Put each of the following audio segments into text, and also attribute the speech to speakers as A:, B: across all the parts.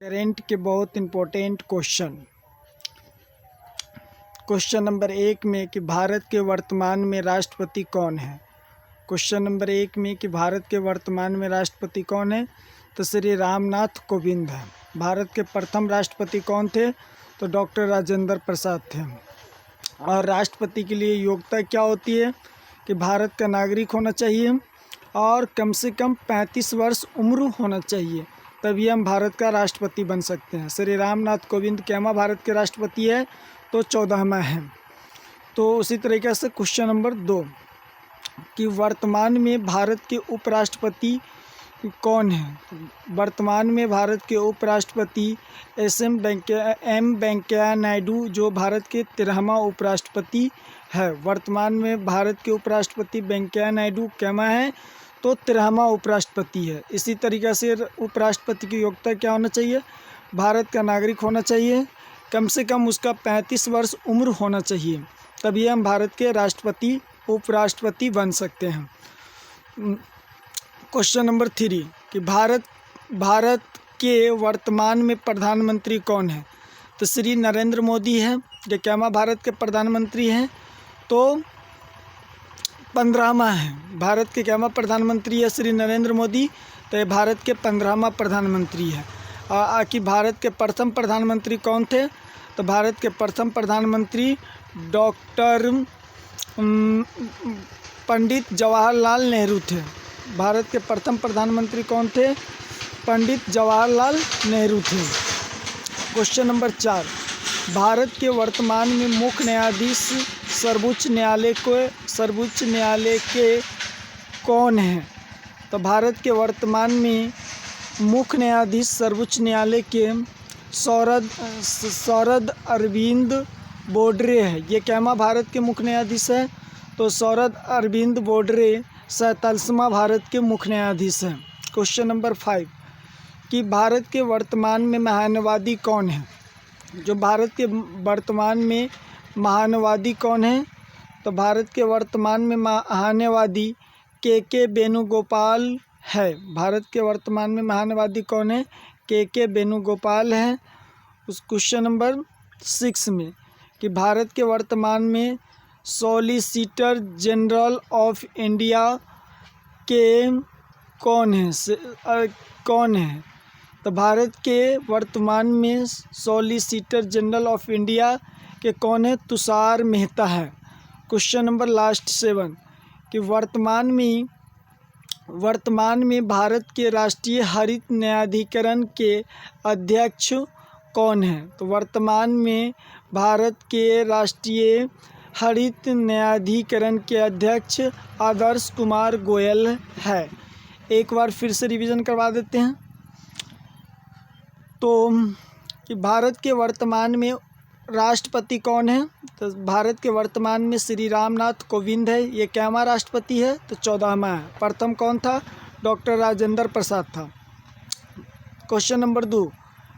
A: Current के बहुत important question number 1 में कि भारत के वर्तमान में राष्ट्रपति कौन है। क्वेश्चन नंबर 1 में कि भारत के वर्तमान में राष्ट्रपति कौन है, तो श्री रामनाथ कोविंद है। भारत के प्रथम राष्ट्रपति कौन थे, तो डॉक्टर राजेंद्र प्रसाद थे। और राष्ट्रपति के लिए योग्यता क्या होती है कि भारत का नागरिक होना चाहिए और कम से कम 35 वर्ष उम्र होना चाहिए, तभी हम भारत का राष्ट्रपति बन सकते हैं। श्री रामनाथ कोविंद कैमा भारत के राष्ट्रपति है, तो 14वां है। तो उसी तरीके से क्वेश्चन नंबर 2 कि वर्तमान में भारत के उपराष्ट्रपति कौन है। वर्तमान में भारत के उपराष्ट्रपति एम वेंकैया नायडू, जो भारत के 13वां उपराष्ट्रपति है। वर्तमान में भारत के उपराष्ट्रपति वेंकैया नायडू कैमा है, तो 13वां उपराष्ट्रपति है। इसी तरीके से उपराष्ट्रपति की योग्यता क्या होना चाहिए, भारत का नागरिक होना चाहिए, कम से कम उसका 35 वर्ष उम्र होना चाहिए, तभी हम भारत के राष्ट्रपति उपराष्ट्रपति बन सकते हैं। क्वेश्चन नंबर 3 कि भारत के वर्तमान में प्रधानमंत्री कौन है, तो श्री नरेंद्र मोदी है। जो कैमा भारत के प्रधानमंत्री हैं, तो 15वां है। भारत के कैमा प्रधानमंत्री है श्री नरेंद्र मोदी, तो ये भारत के 15वां प्रधानमंत्री है। कि भारत के प्रथम प्रधानमंत्री कौन थे, तो भारत के प्रथम प्रधानमंत्री डॉक्टर पंडित जवाहरलाल नेहरू थे। भारत के प्रथम प्रधानमंत्री कौन थे, पंडित जवाहरलाल नेहरू थे। क्वेश्चन नंबर 4 भारत के वर्तमान में मुख्य न्यायाधीश सर्वोच्च न्यायालय के कौन हैं, तो भारत के वर्तमान में मुख्य न्यायाधीश सर्वोच्च न्यायालय के शरद अरविंद बोबड़े है। ये कैमा भारत के मुख्य न्यायाधीश है, तो शरद अरविंद बोबड़े 47वां भारत के मुख्य न्यायाधीश हैं। क्वेश्चन नंबर 5 कि भारत के वर्तमान में महानवादी कौन है। जो भारत के वर्तमान में महानवादी कौन है, तो भारत के वर्तमान में महानवादी के वेणुगोपाल है। भारत के वर्तमान में महानवादी कौन है, के वेणुगोपाल है। उस क्वेश्चन नंबर 6 में कि भारत के वर्तमान में सॉलिसिटर जनरल ऑफ इंडिया के कौन है, तो भारत के वर्तमान में सॉलिसिटर जनरल ऑफ इंडिया के कौन है, तुषार मेहता है। क्वेश्चन नंबर लास्ट 7 कि वर्तमान में भारत के राष्ट्रीय हरित न्यायाधिकरण के अध्यक्ष कौन है, तो वर्तमान में भारत के राष्ट्रीय हरित न्यायाधिकरण के अध्यक्ष आदर्श कुमार गोयल है। एक बार फिर से रिवीजन करवा देते हैं। तो कि भारत के वर्तमान में राष्ट्रपति कौन है, तो भारत के वर्तमान में श्री रामनाथ कोविंद है। ये कैमा राष्ट्रपति है, तो 14वां है। प्रथम कौन था, डॉक्टर राजेंद्र प्रसाद था। क्वेश्चन नंबर 2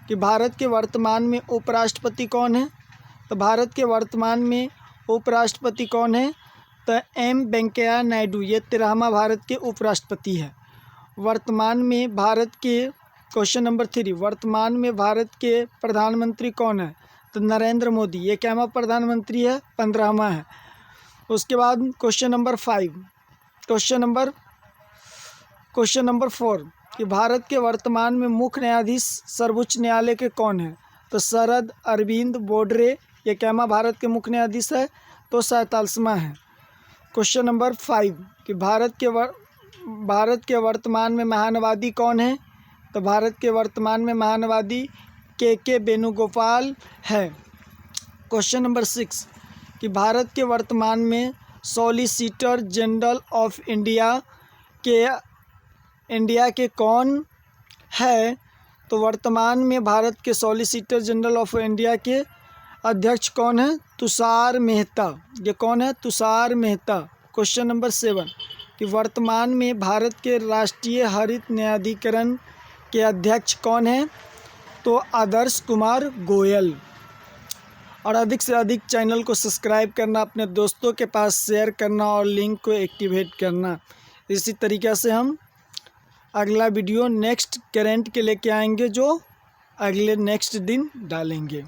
A: कि भारत के वर्तमान में उपराष्ट्रपति कौन है, तो भारत के वर्तमान में उपराष्ट्रपति कौन है, तो एम वेंकैया नायडू, ये 13वां भारत के उपराष्ट्रपति है। वर्तमान में भारत के क्वेश्चन नंबर 3 वर्तमान में भारत के प्रधानमंत्री कौन है, तो नरेंद्र मोदी, ये कैमा प्रधानमंत्री है, 15वां है। उसके बाद क्वेश्चन नंबर 5 क्वेश्चन नंबर 4 कि भारत के वर्तमान में मुख्य न्यायाधीश सर्वोच्च न्यायालय के कौन है, तो शरद अरविंद बोबड़े, ये कैमा भारत के मुख्य न्यायाधीश है, तो 47वां है। क्वेश्चन नंबर 5 कि भारत के वर्तमान में महानवादी कौन है, तो भारत के वर्तमान में महानवादी के वेणुगोपाल है। क्वेश्चन नंबर 6 कि भारत के वर्तमान में सॉलिसिटर जनरल ऑफ इंडिया के कौन है, तो वर्तमान में भारत के सॉलिसिटर जनरल ऑफ इंडिया के अध्यक्ष कौन है, तुषार मेहता। ये कौन है, तुषार मेहता। क्वेश्चन नंबर 7 कि वर्तमान में भारत के राष्ट्रीय हरित न्यायाधिकरण के अध्यक्ष कौन है, तो आदर्श कुमार गोयल। और अधिक से अधिक चैनल को सब्सक्राइब करना, अपने दोस्तों के पास शेयर करना और लिंक को एक्टिवेट करना। इसी तरीके से हम अगला वीडियो नेक्स्ट करेंट के लेके आएंगे, जो अगले नेक्स्ट दिन डालेंगे।